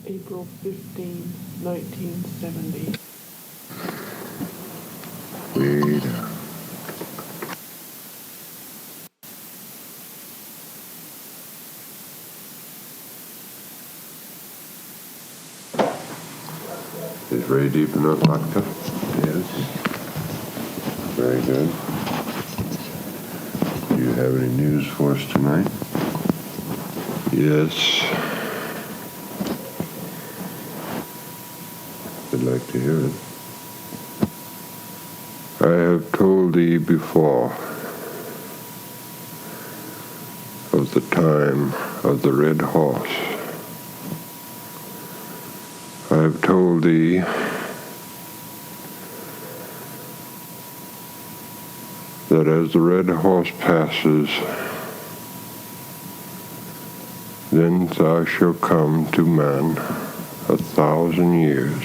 April 15, 1970. Read. Is very deep enough, Doctor? Yes. Very good. Do you have any news for us tonight? Yes. I'd like to hear it. I have told thee before of the time of the red horse. I have told thee that as the red horse passes, then thou shalt come to man 1,000 years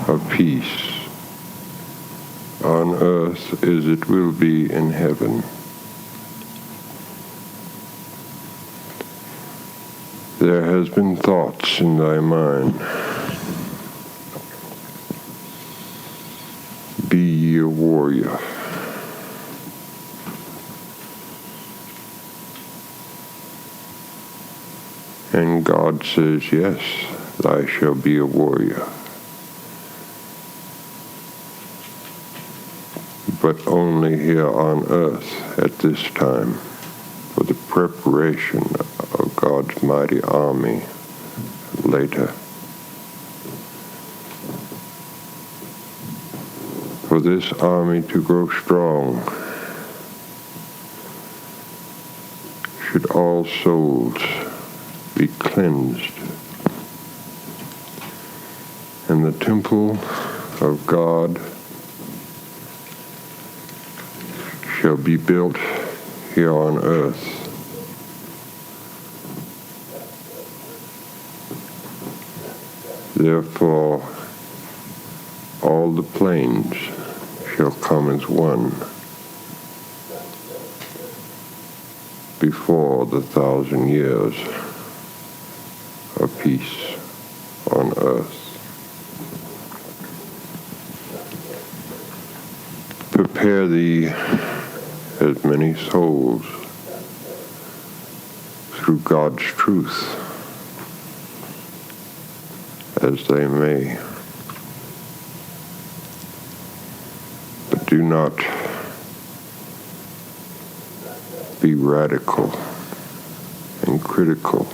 of peace on earth as it will be in heaven. There has been thoughts in thy mind. Be ye a warrior. And God says, yes, thou shalt be a warrior. But only here on earth at this time, for the preparation of God's mighty army later. For this army to grow strong, should all souls be cleansed, and the temple of God shall be built here on earth. Therefore, all the planes shall come as one before the 1,000 years of peace on earth. Prepare thee as many souls through God's truth as they may. But do not be radical and critical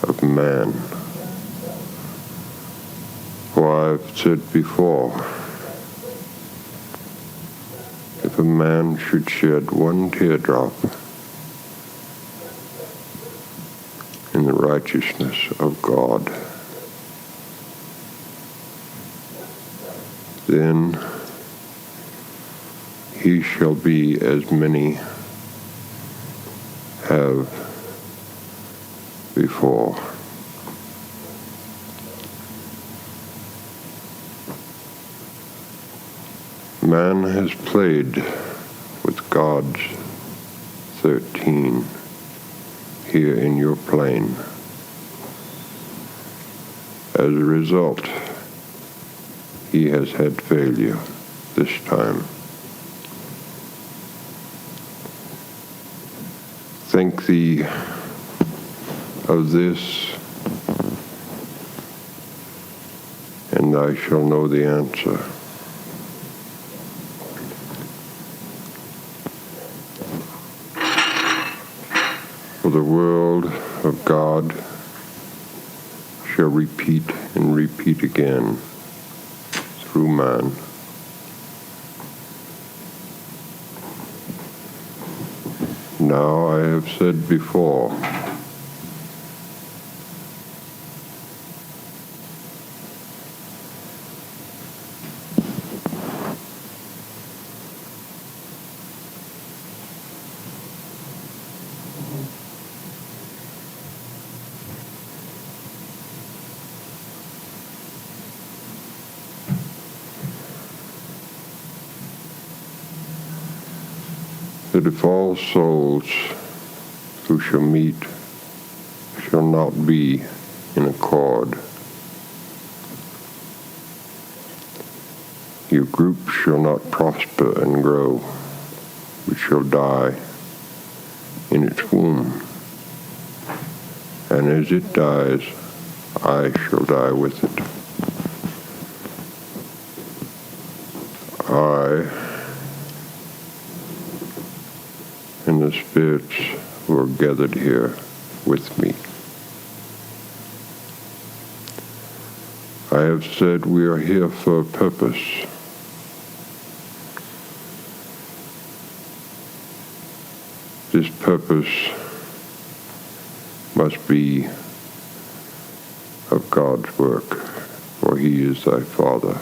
of man. For I've said before, if a man should shed one teardrop in the righteousness of God, then he shall be as many have before. Man has played with God's 13 here in your plane. As a result, he has had failure this time. Think thee of this, and thou shalt know the answer. For the world of God shall repeat and repeat again through man. Now I have said before, that if all souls who shall meet shall not be in accord. Your group shall not prosper and grow, but shall die in its womb. And as it dies, I shall die with it. I and the spirits who are gathered here with me. I have said we are here for a purpose. This purpose must be of God's work, for He is thy Father.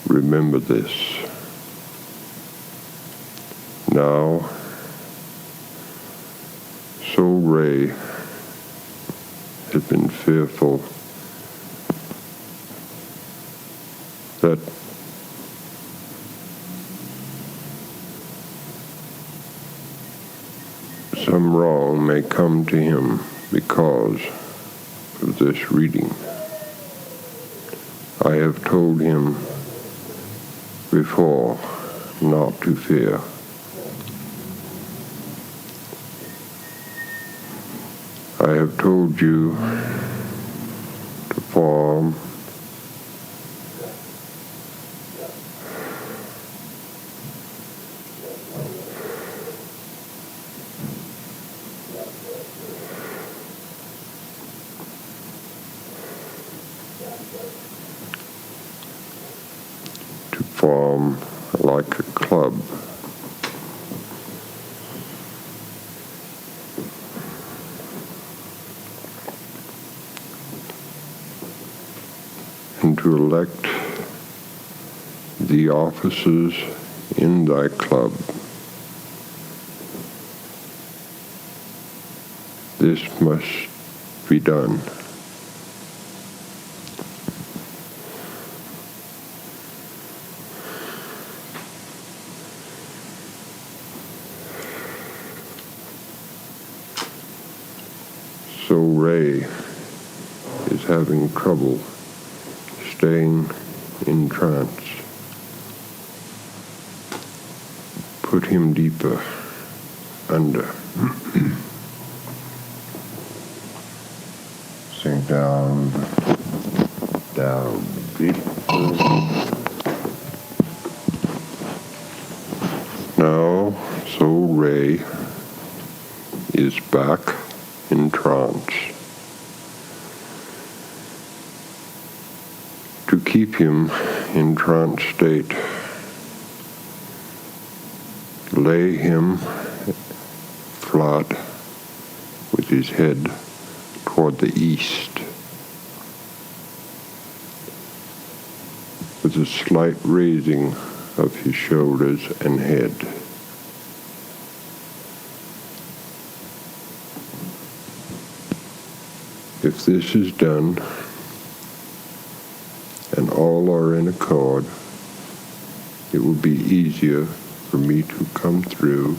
Remember this. Now, Soul Ray has been fearful that some wrong may come to him because of this reading. I have told him before not to fear. I have told you to form like a club. And to elect the officers in thy club. This must be done. So Ray is having trouble staying in trance. Put him deeper under. Sink down, deeper. Now, Soul Ray is back in trance. To keep him in trance state, lay him flat with his head toward the east, with a slight raising of his shoulders and head. If this is done, and all are in accord, it will be easier for me to come through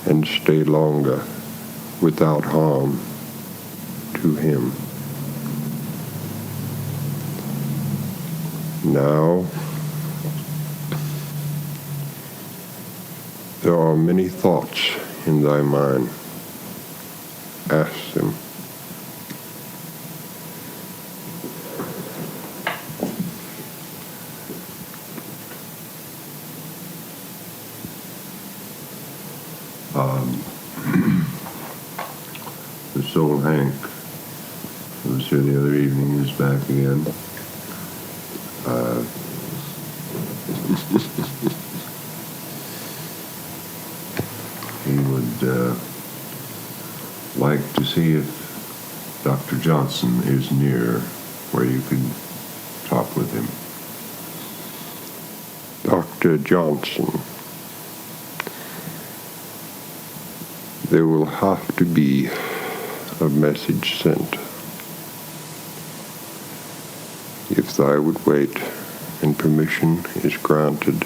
and stay longer without harm to him. Now, there are many thoughts in thy mind. Ask them. The Soul Hank, who was here the other evening, is back again. He would like to see if Dr. Johnson is near where you could talk with him. Dr. Johnson. There will have to be a message sent. If thou would wait and permission is granted,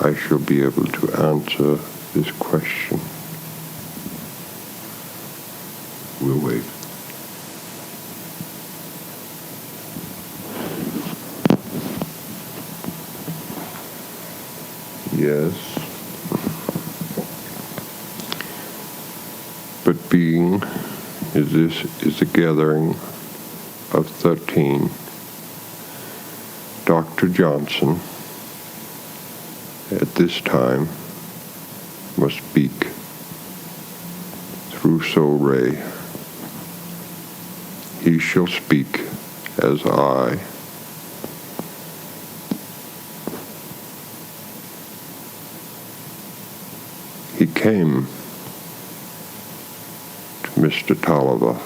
I shall be able to answer this question. We'll wait. Yes. But being is a gathering of 13, Dr. Johnson at this time must speak through Soul Ray. He shall speak as I. He came to Mr. Tolliver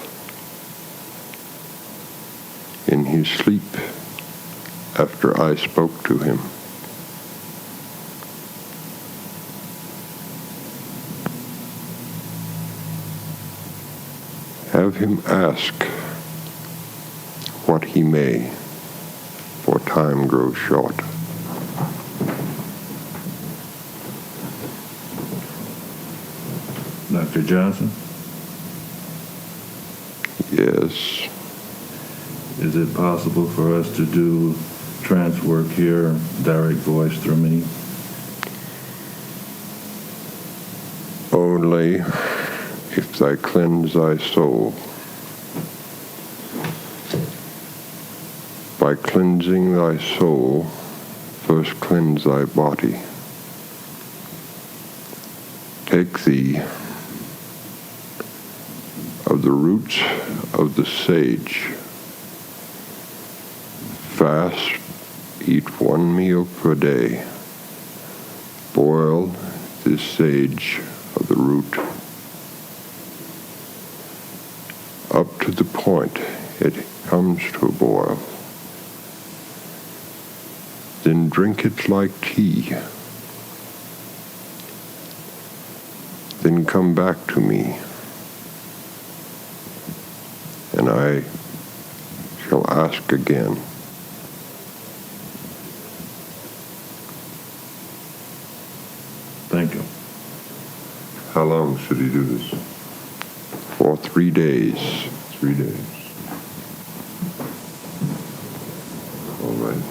in his sleep after I spoke to him. Have him ask what he may, for time grows short. Dr. Johnson, Yes. is it possible for us to do trance work here, direct voice through me? Only if thou cleanse thy soul. By cleansing thy soul, first cleanse thy body. Take thee of the roots of the sage. Fast, eat one meal per day. Boil this sage of the root up to the point it comes to a boil. Then drink it like tea. Then come back to me, and I shall ask again. Thank you. How long should he do this? For 3 days. 3 days. All right.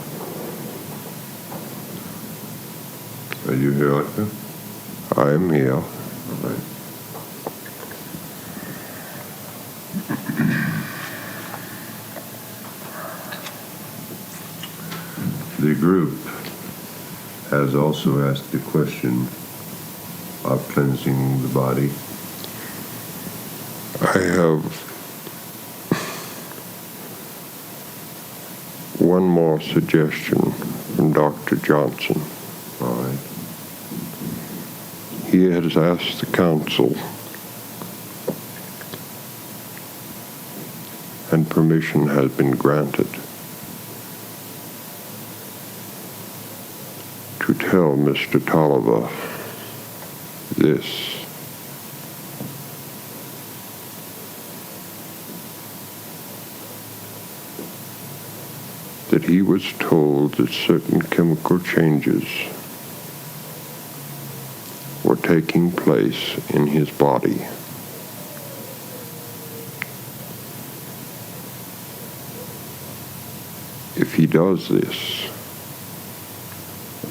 Are you here, Alexa? I am here. All right. The group has also asked the question of cleansing the body. I have one more suggestion from Dr. Johnson. All right. He has asked the council, and permission has been granted, to tell Mr. Tolliver this. That he was told that certain chemical changes were taking place in his body. If he does this,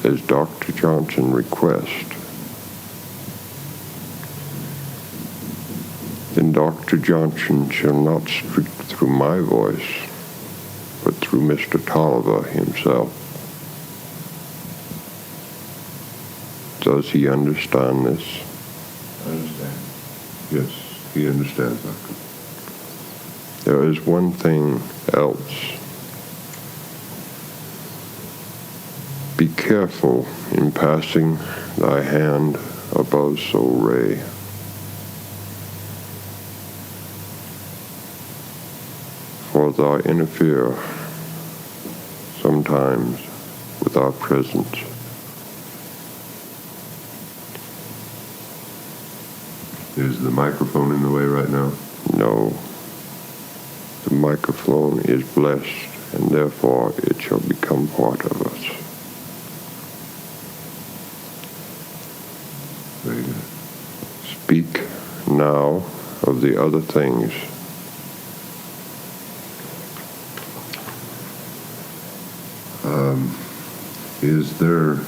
as Dr. Johnson requests, then Dr. Johnson shall not speak through my voice, but through Mr. Tolliver himself. Does he understand this? I understand. Yes, he understands, Doctor. There is one thing else. Be careful in passing thy hand above Soul Ray. For thou interfere sometimes with our presence. Is the microphone in the way right now? No, the microphone is blessed and therefore it shall become part of us. Very good. Speak now of the other things. Is there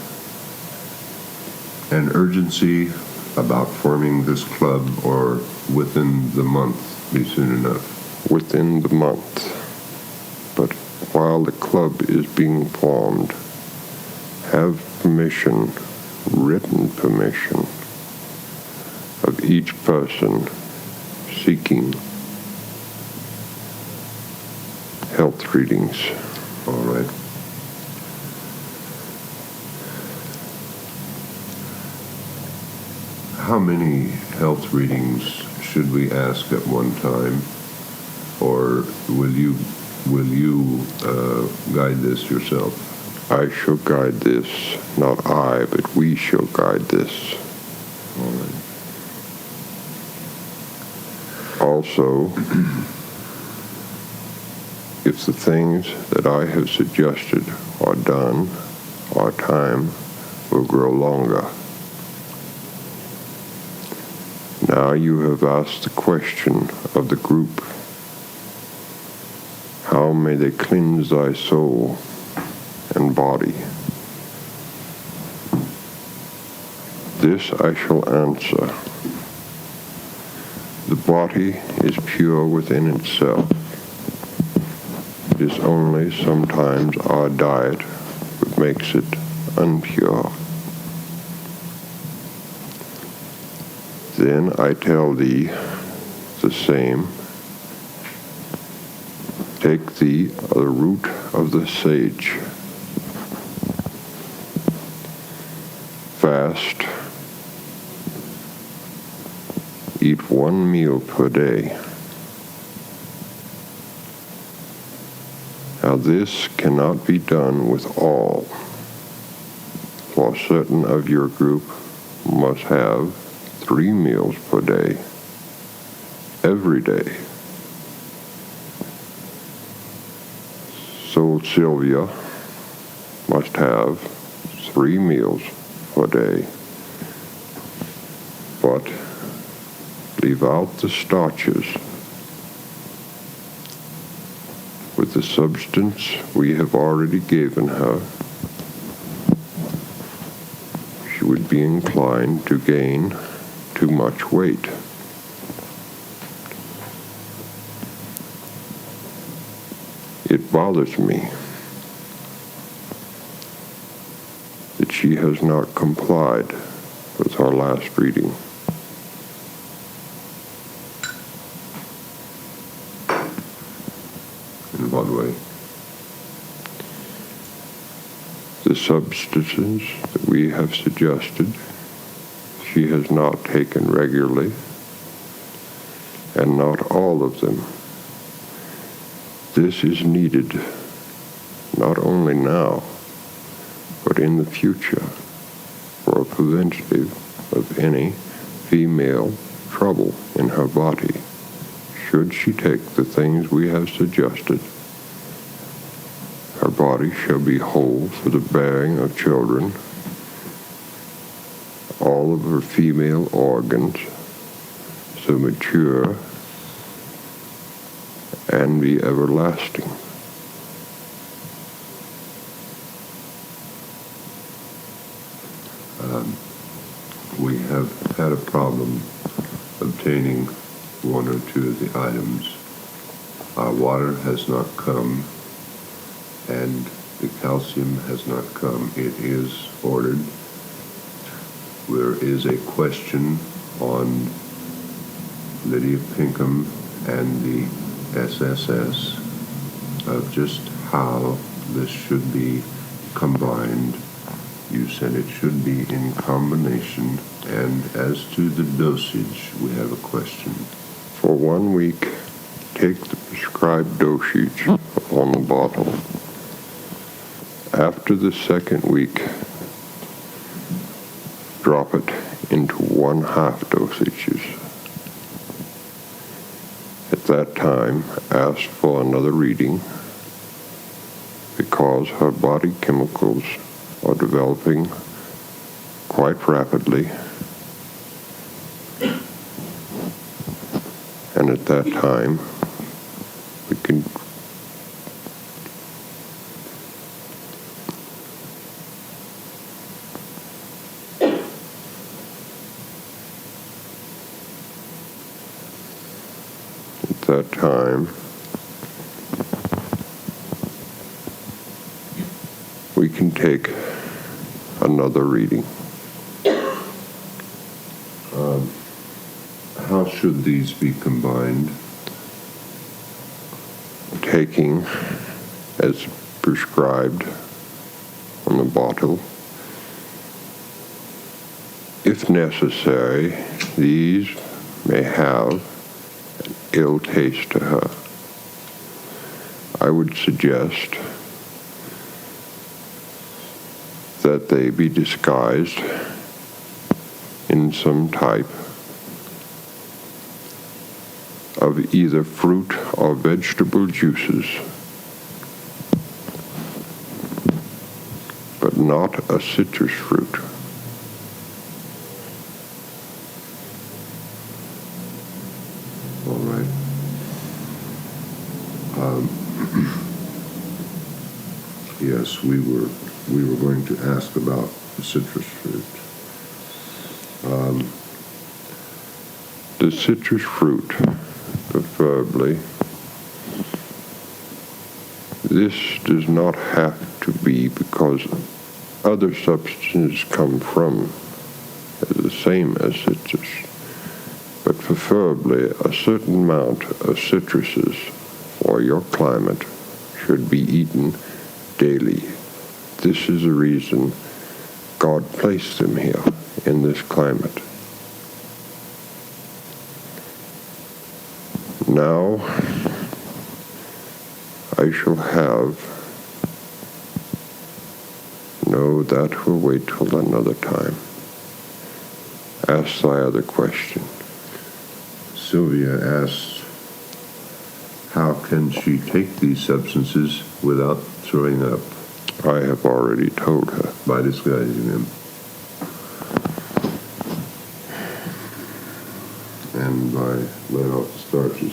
an urgency about forming this club, or within the month be soon enough? Within the month. But while the club is being formed, have permission, written permission, of each person seeking health readings. All right. How many health readings should we ask at one time, or will you guide this yourself? I shall guide this, not I, but we shall guide this. All right. Also, if the things that I have suggested are done, our time will grow longer. Now you have asked the question of the group, how may they cleanse thy soul and body? This I shall answer. The body is pure within itself. It is only sometimes our diet that makes it unpure. Then I tell thee the same. Take thee the root of the sage. Fast. Eat 1 meal per day. Now this cannot be done with all, for certain of your group must have 3 meals per day, every day. So Sylvia must have 3 meals per day, but leave out the starches. With the substance we have already given her, she would be inclined to gain too much weight. It bothers me that she has not complied with our last reading. In what way? The substances that we have suggested, she has not taken regularly, and not all of them. This is needed not only now, but in the future for a preventative of any female trouble in her body. Should she take the things we have suggested, her body shall be whole for the bearing of children, all of her female organs so mature and be everlasting. We have had a problem obtaining 1 or 2 of the items. Our water has not come, and the calcium has not come. It is ordered. There is a question on Lydia Pinkham and the SSS of just how this should be combined. You said it should be in combination, and as to the dosage, we have a question. For 1 week, take the prescribed dosage on the bottle. After the 2nd week, drop it into 1/2 dosages. At that time, ask for another reading because her body chemicals are developing quite rapidly. And at that time, we can we can take another reading. How should these be combined? Taking as prescribed on the bottle. If necessary, these may have an ill taste to her. I would suggest that they be disguised in some type of either fruit or vegetable juices, but not a citrus fruit. All right. Yes, we were going to ask about the citrus fruit. The citrus fruit, preferably. This does not have to be because other substances come from the same as citrus, but preferably a certain amount of citruses for your climate should be eaten daily. This is the reason God placed them here in this climate. Now, I shall have, no, that will wait till another time. Ask thy other question. Sylvia asked, how can she take these substances without throwing up? I have already told her. By disguising them. And by letting off the starches.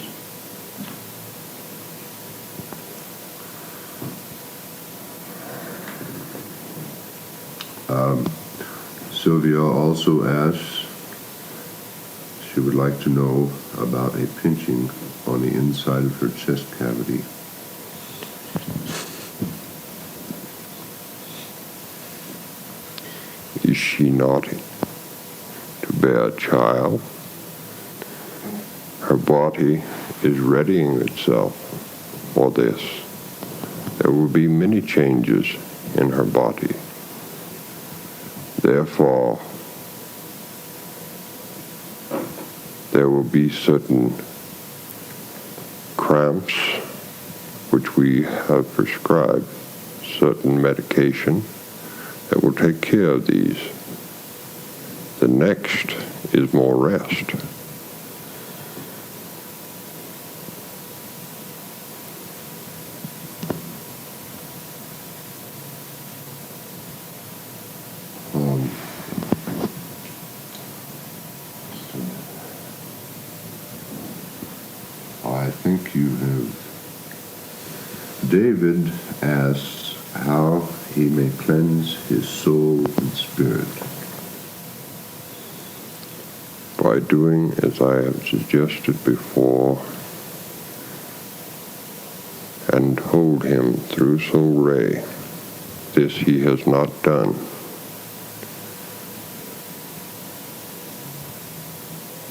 Sylvia also asks, she would like to know about a pinching on the inside of her chest cavity. Is she not to bear a child? Her body is readying itself for this. There will be many changes in her body. Therefore, there will be certain cramps which we have prescribed, certain medication that will take care of these. The next is more rest. I think you have. David asks how he may cleanse his soul and spirit. By doing as I have suggested before, and told him through Soul Ray, this he has not done.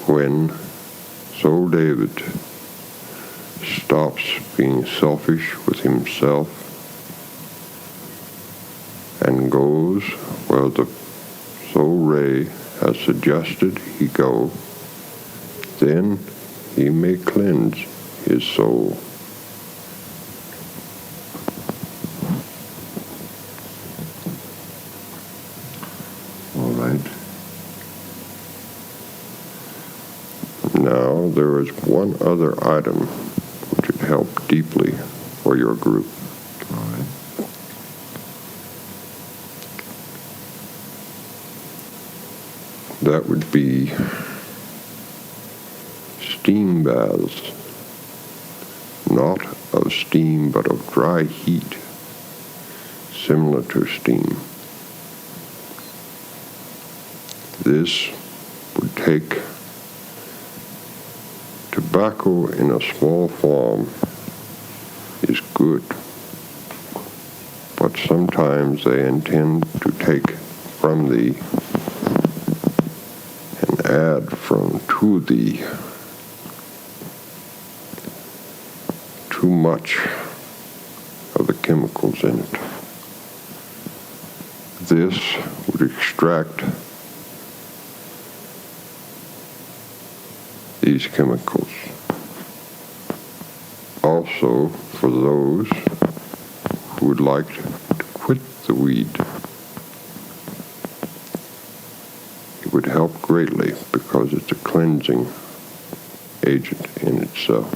When Soul David stops being selfish with himself and goes where the Soul Ray has suggested he go, then he may cleanse his soul. All right. Now there is one other item which would help deeply for your group. All right. That would be steam baths, not of steam but of dry heat, similar to steam. This would take tobacco in a small form is good, but sometimes they intend to take from thee and add to thee too much of the chemicals in it. This would extract these chemicals. Also, for those who would like to quit the weed, it would help greatly because it's a cleansing agent in itself.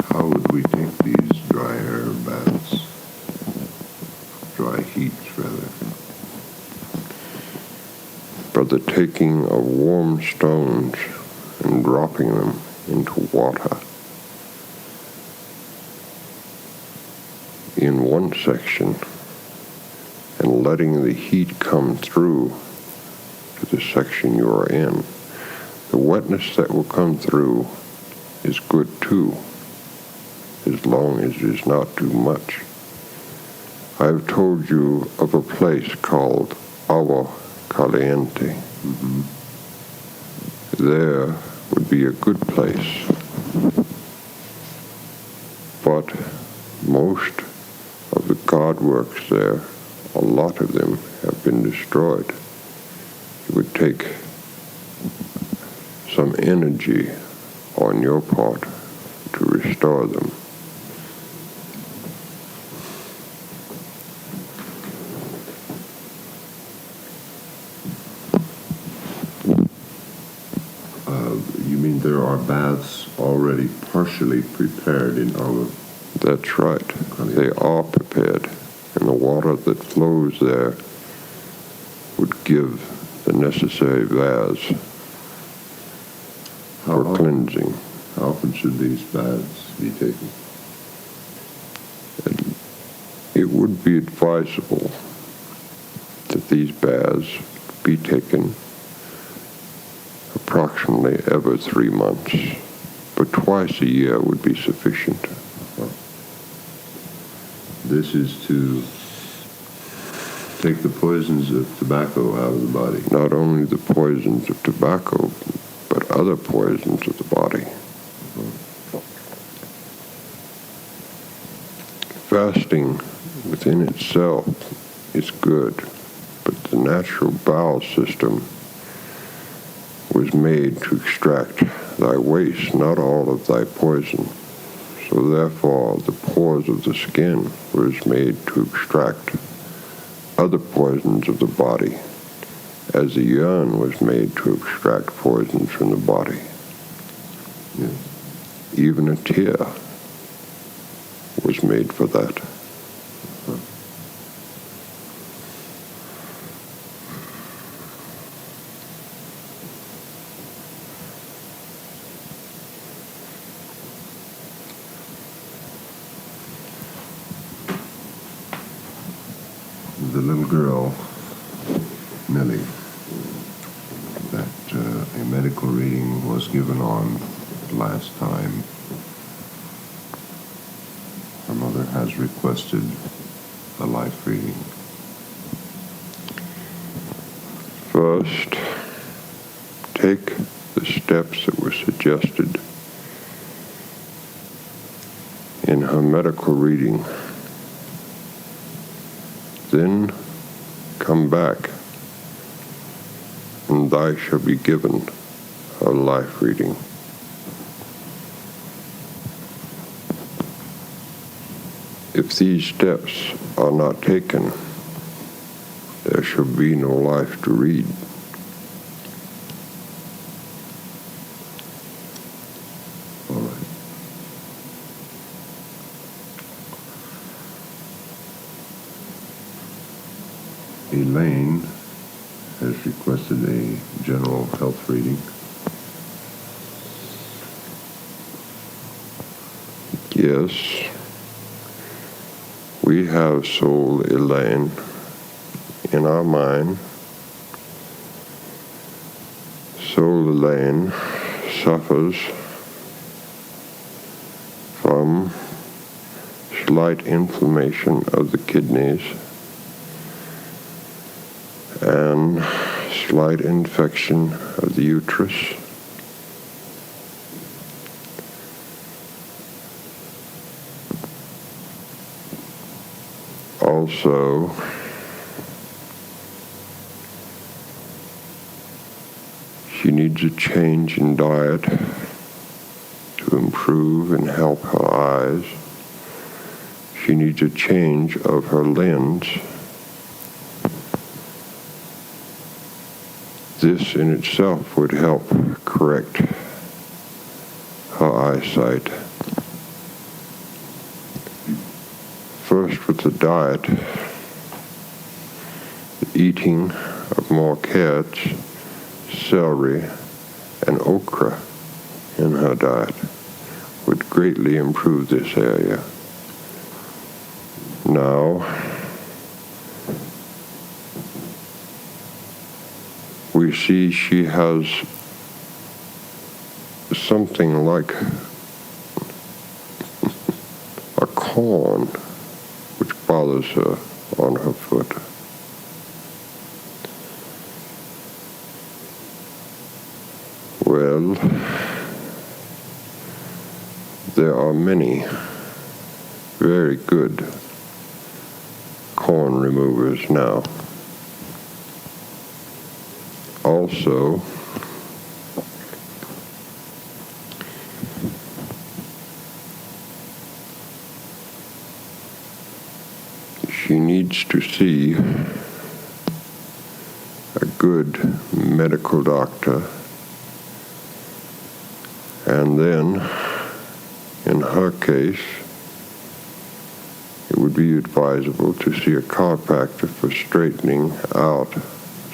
How would we take these dry air baths? Dry heats, rather. By the taking of warm stones and dropping them into water. In one section, and letting the heat come through to the section you are in. The wetness that will come through is good too, as long as it is not too much. I have told you of a place called Agua Caliente. Mm-hmm. There would be a good place, but most of the God works there, a lot of them have been destroyed. It would take some energy on your part to restore them. You mean there are baths already partially prepared in our... That's right. They are prepared, and the water that flows there would give the necessary baths for cleansing. How often should these baths be taken? It would be advisable that these baths be taken approximately every 3 months, but twice a year would be sufficient. This is to take the poisons of tobacco out of the body. Not only the poisons of tobacco, but other poisons of the body. Fasting within itself is good, but the natural bowel system was made to extract thy waste, not all of thy poison. So therefore the pores of the skin was made to extract other poisons of the body, as the urine was made to extract poisons from the body. Yes. Even a tear was made for that. The little girl, Millie, that a medical reading was given on last time. Her mother has requested a life reading. First, take the steps that were suggested in her medical reading. Then come back, and thou shalt be given a life reading. If these steps are not taken, there shall be no life to read. All right. Elaine has the general health reading. Yes, we have soul Elaine in our mind. Soul Elaine suffers from slight inflammation of the kidneys and slight infection of the uterus. Also, she needs a change in diet to improve and help her eyes. She needs a change of her lens. This in itself would help correct her eyesight. First, with the diet, the eating of more carrots, celery, and okra in her diet would greatly improve this area. Now, we see she has something like a corn which bothers her on her foot. Well, there are many very good corn removers now. Also, she needs to see a good medical doctor, and then, in her case, it would be advisable to see a chiropractor for straightening out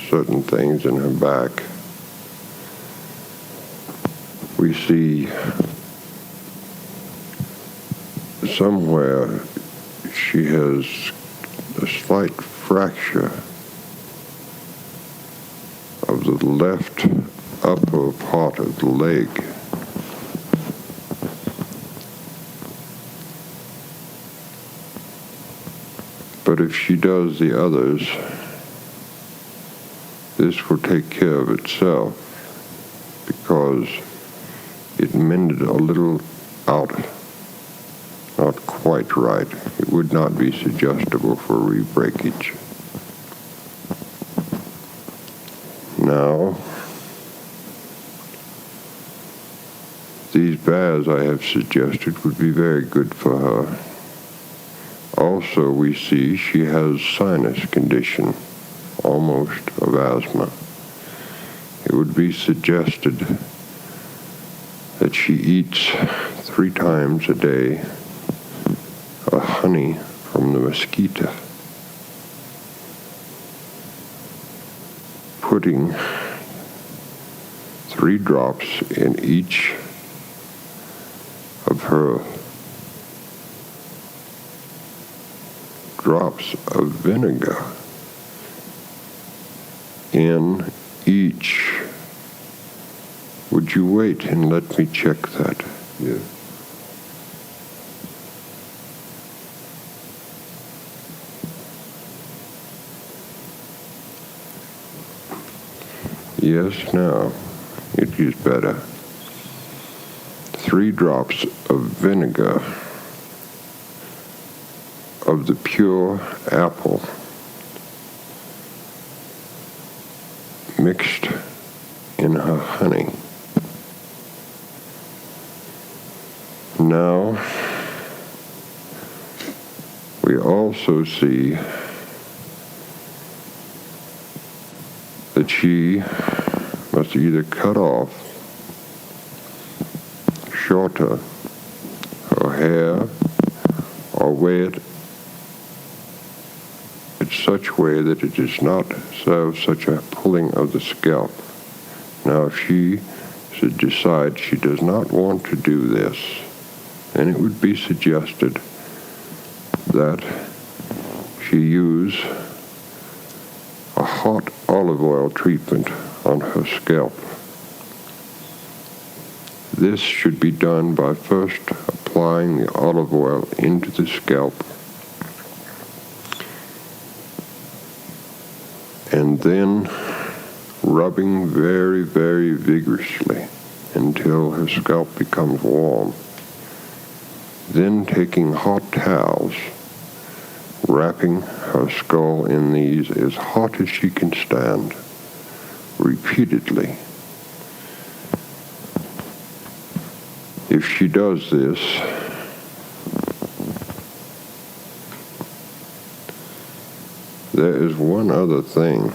certain things in her back. We see somewhere she has a slight fracture of the left upper part of the leg. But if she does the others, this will take care of itself, because it mended a little out, not quite right. It would not be suggestible for re-breakage. Now, these baths I have suggested would be very good for her. Also, we see she has sinus condition, almost of asthma. It would be suggested that she eats 3 times a day a honey from the mosquito, putting 3 drops in each of her drops of vinegar in each. Would you wait and let me check that? Yes. Yes, now it is better. 3 drops of vinegar of the pure apple mixed in her honey. Now, we also see that she must either cut off, shorter her hair, or wear it such way that it does not serve such a pulling of the scalp. Now, if she should decide she does not want to do this, then it would be suggested that she use a hot olive oil treatment on her scalp. This should be done by first applying the olive oil into the scalp and then rubbing very, very vigorously until her scalp becomes warm. Then taking hot towels, wrapping her skull in these as hot as she can stand, repeatedly. If she does this, there is one other thing.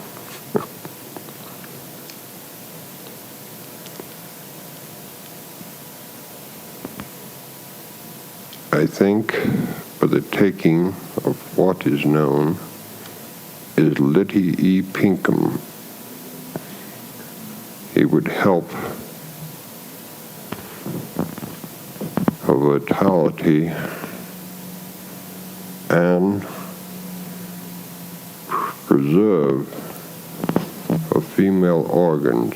I think for the taking of what is known as Liddy E. Pinkham, it would help her vitality and preserve her female organs.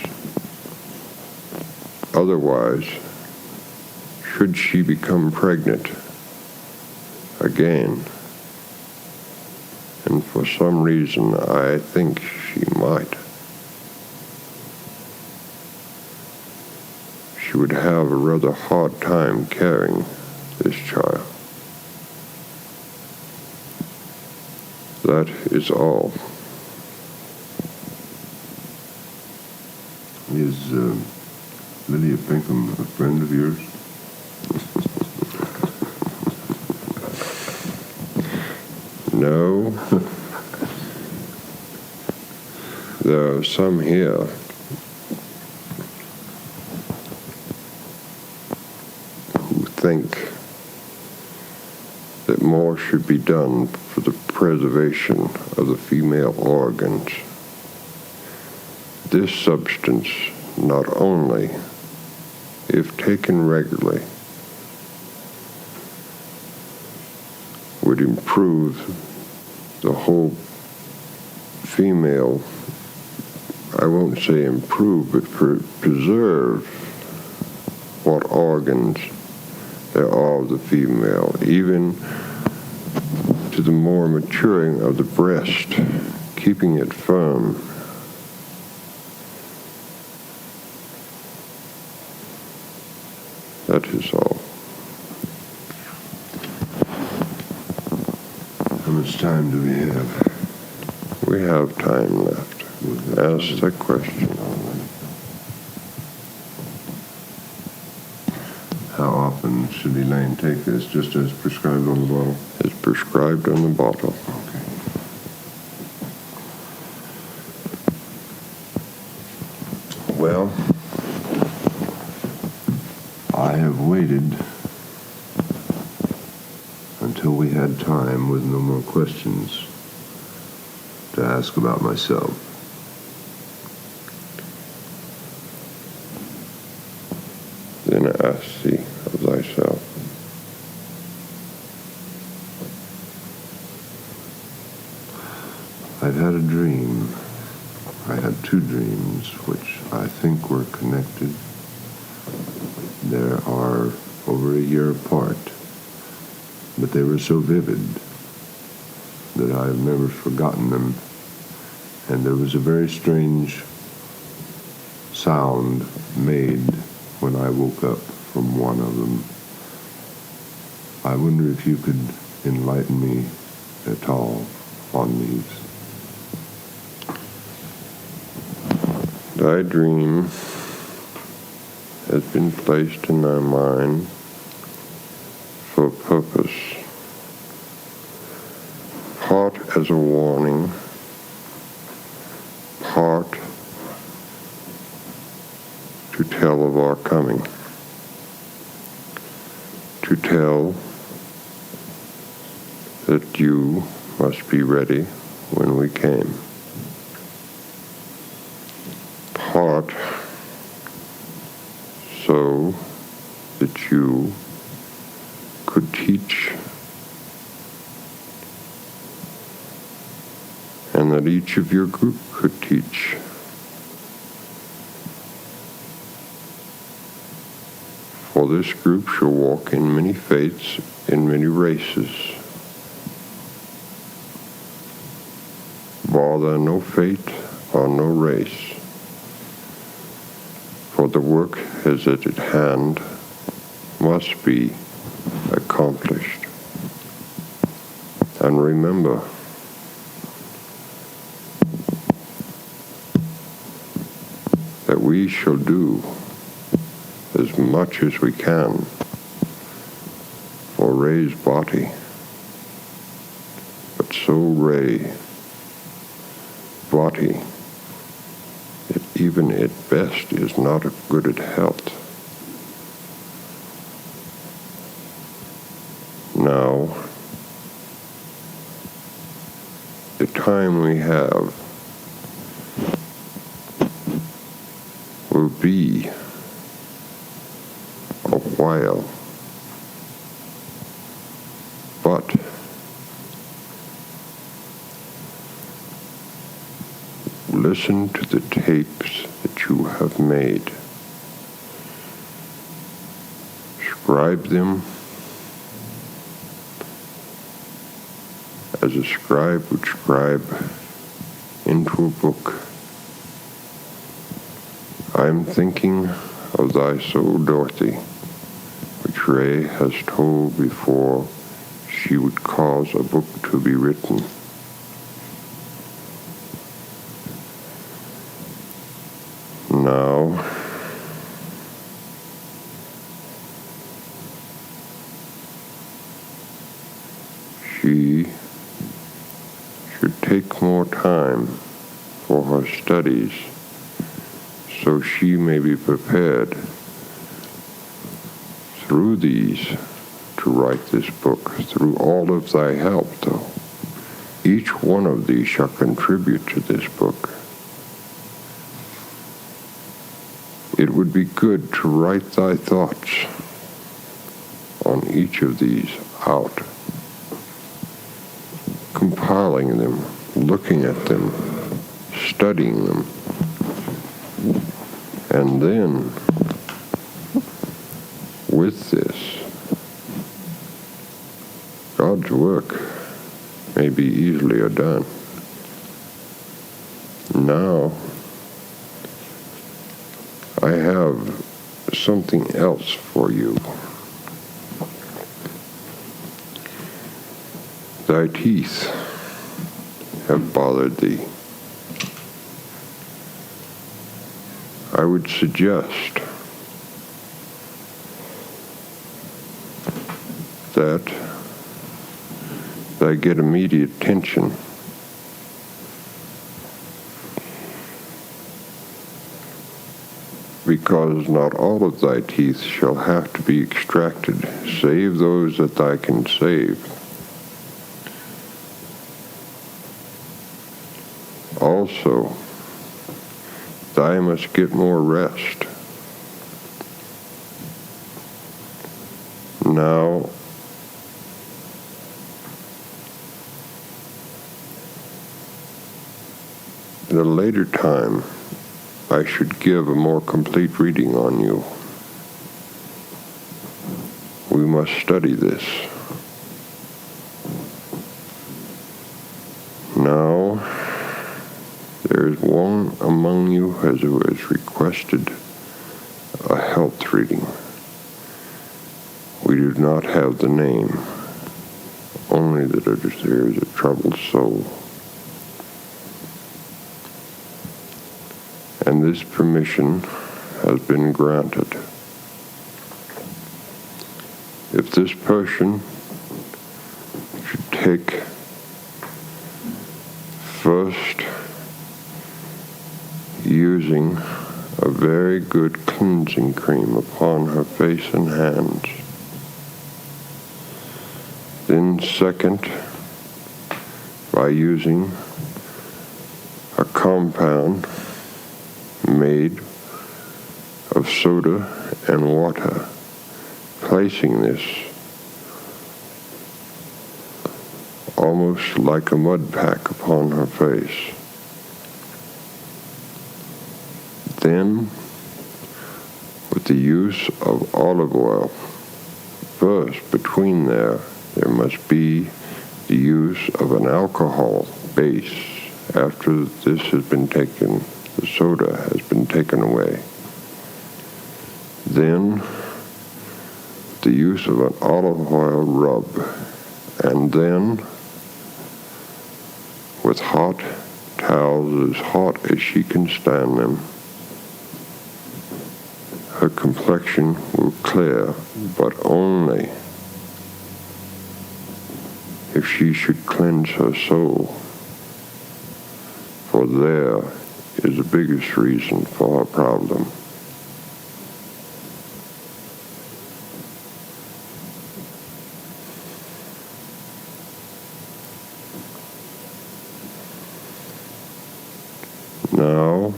Otherwise, should she become pregnant again, and for some reason I think she might, she would have a rather hard time carrying this child. That is all. Is Lydia Pinkham a friend of yours? No. There are some here who think that more should be done for the preservation of the female organs. This substance not only, if taken regularly, would improve the whole female, I won't say improve, but preserve what organs there are of the female, even to the more maturing of the breast, keeping it firm. That is all. How much time do we have? We have time left. Ask the question. How often should Elaine take this, just as prescribed on the bottle? It's prescribed on the bottle. Okay. Well, I have waited until we had time with no more questions to ask about myself. Then ask thee of thyself. I've had a dream. I had two dreams, which I think were connected. They are over a year apart, but they were so vivid that I've never forgotten them. And there was a very strange sound made when I woke up from one of them. I wonder if you could enlighten me at all on these. Thy dream has been placed in thy mind for a purpose, part as a warning, part to tell of our coming, to tell that you must be ready when we came. Part so that you could teach, and that each of your group could teach. For this group shall walk in many faiths, in many races. Bar there no fate or no race. For the work is at hand, must be accomplished. And remember, that we shall do as much as we can for Ray's body, but so Ray body that even at best is not good at health. Now, the time we have will be a while, but listen to the tapes that you have made. Scribe them as a scribe would scribe into a book. I am thinking of thy soul, Dorothy, which Ray has told before she would cause a book to be written. Now, she should take more time for her studies so she may be prepared through these to write this book, through all of thy help, though. Each one of these shall contribute to this book. It would be good to write thy thoughts on each of these out, compiling them, looking at them, studying them, and then with this, God's work may be easily done. Now, I have something else for you. Thy teeth have bothered thee. I would suggest that they get immediate attention. Because not all of thy teeth shall have to be extracted, save those that thou can save. Also, thou must get more rest. Now, at a later time, I should give a more complete reading on you. We must study this. Now, there is one among you who has requested a health reading. We do not have the name, only that there is a troubled soul. And this permission has been granted. If this person should take first using a very good cleansing cream upon her face and hands, then second by using a compound made of soda and water, placing this almost like a mud pack upon her face. Then, with the use of olive oil, first between there must be the use of an alcohol base after this has been taken, the soda has been taken away. Then, the use of an olive oil rub, and then with hot towels as hot as she can stand them, her complexion will clear, but only if she should cleanse her soul, for there is the biggest reason for her problem. Now,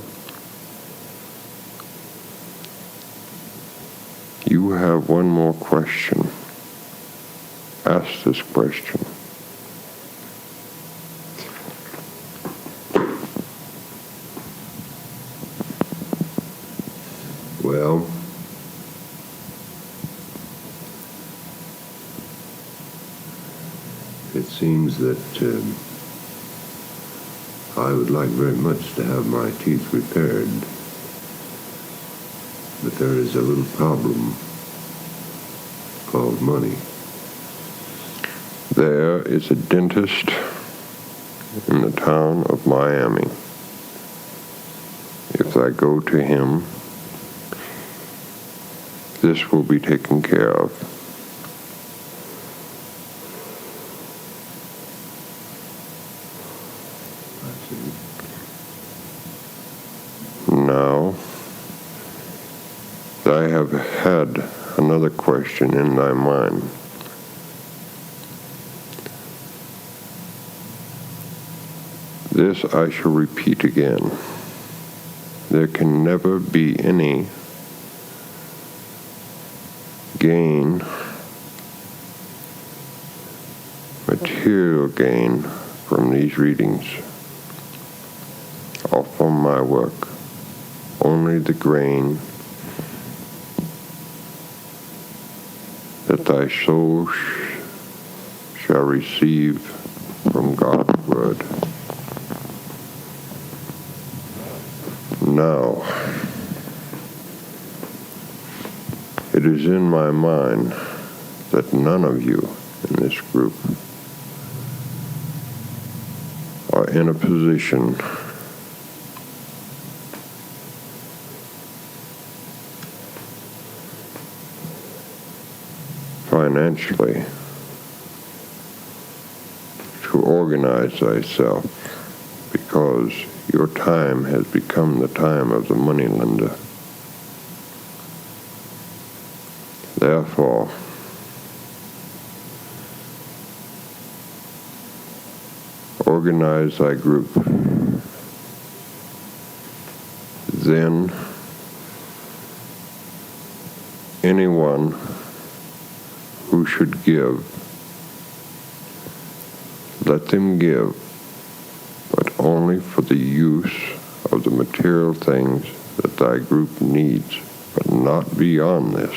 you have one more question. Ask this question. Well, it seems that I would like very much to have my teeth repaired, but there is a little problem called money. There is a dentist in the town of Miami. If I go to him, this will be taken care of. Now, I have had another question in thy mind. This I shall repeat again. There can never be any gain, material gain, from these readings or from my work. Only the grain that thy soul shall receive from God's word. Now, it is in my mind that none of you in this group are in a position financially to organize thyself, because your time has become the time of the moneylender. Therefore, organize thy group. Then, anyone who should give, let them give, but only for the use of the material things that thy group needs, but not beyond this.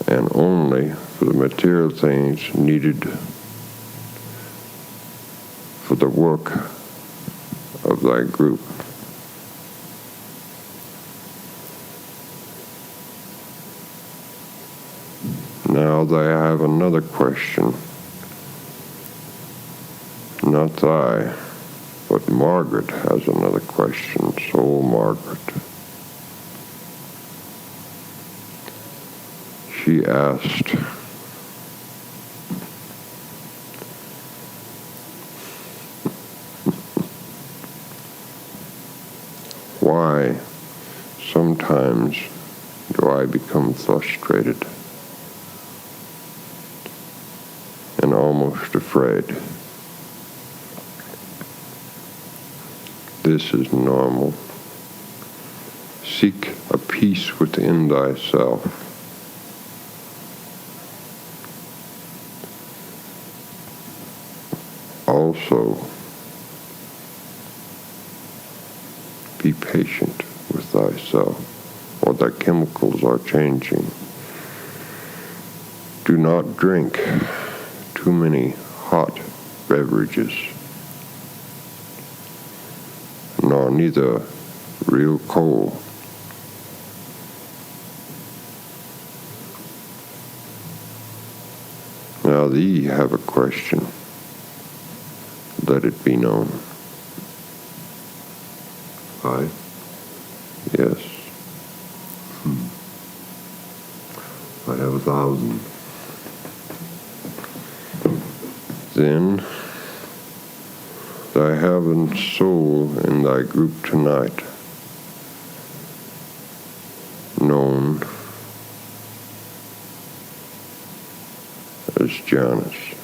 And only for the material things needed for the work of thy group. Now I have another question. Not I, but Margaret has another question. So, Margaret. She asked, why sometimes do I become frustrated? afraid. This is normal. Seek a peace within thyself. Also, be patient with thyself, for thy chemicals are changing. Do not drink too many hot beverages, nor neither real cold. Now thee have a question. Let it be known. I? Yes. I have 1,000. Then thy heaven's soul in thy group tonight, known as Janice.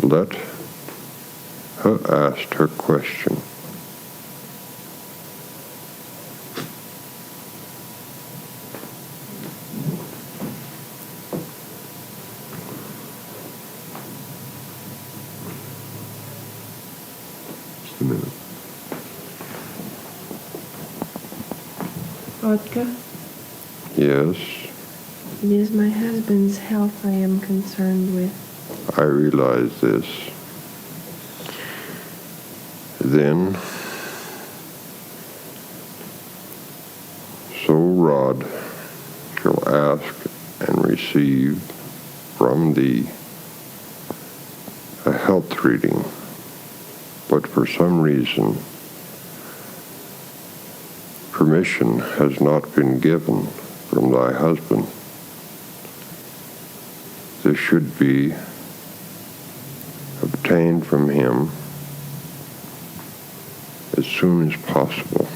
Let her ask her question. Just a minute. Vodka, Yes, it is my husband's health I am concerned with. I realize this. Then, so Rod shall ask and receive from thee a health reading, but for some reason permission has not been given from thy husband. This should be obtained from him as soon as possible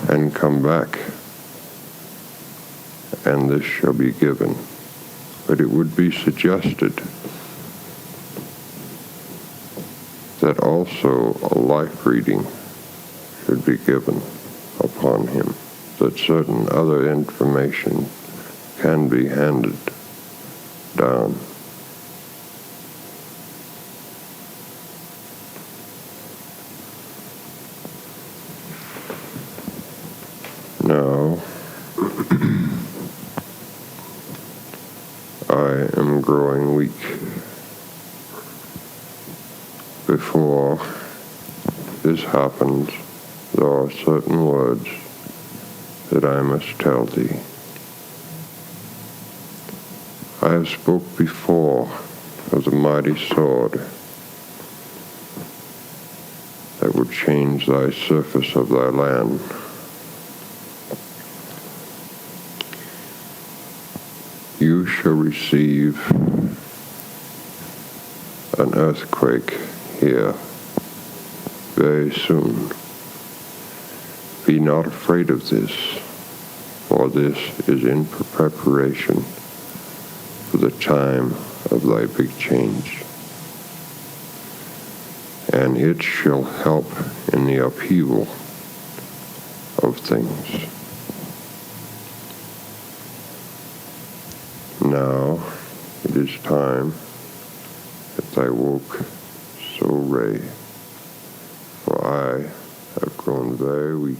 and come back, and this shall be given. But it would be suggested that also a life reading should be given upon him, that certain other information can be handed down. Now, I am growing weak. Before this happens, there are certain words that I must tell thee. I have spoke before of the mighty sword that would change thy surface of thy land. You shall receive an earthquake here very soon. Be not afraid of this, for this is in preparation for the time of thy big change. And it shall help in the upheaval of things. Now it is time that I woke so Ray, for I have grown very weak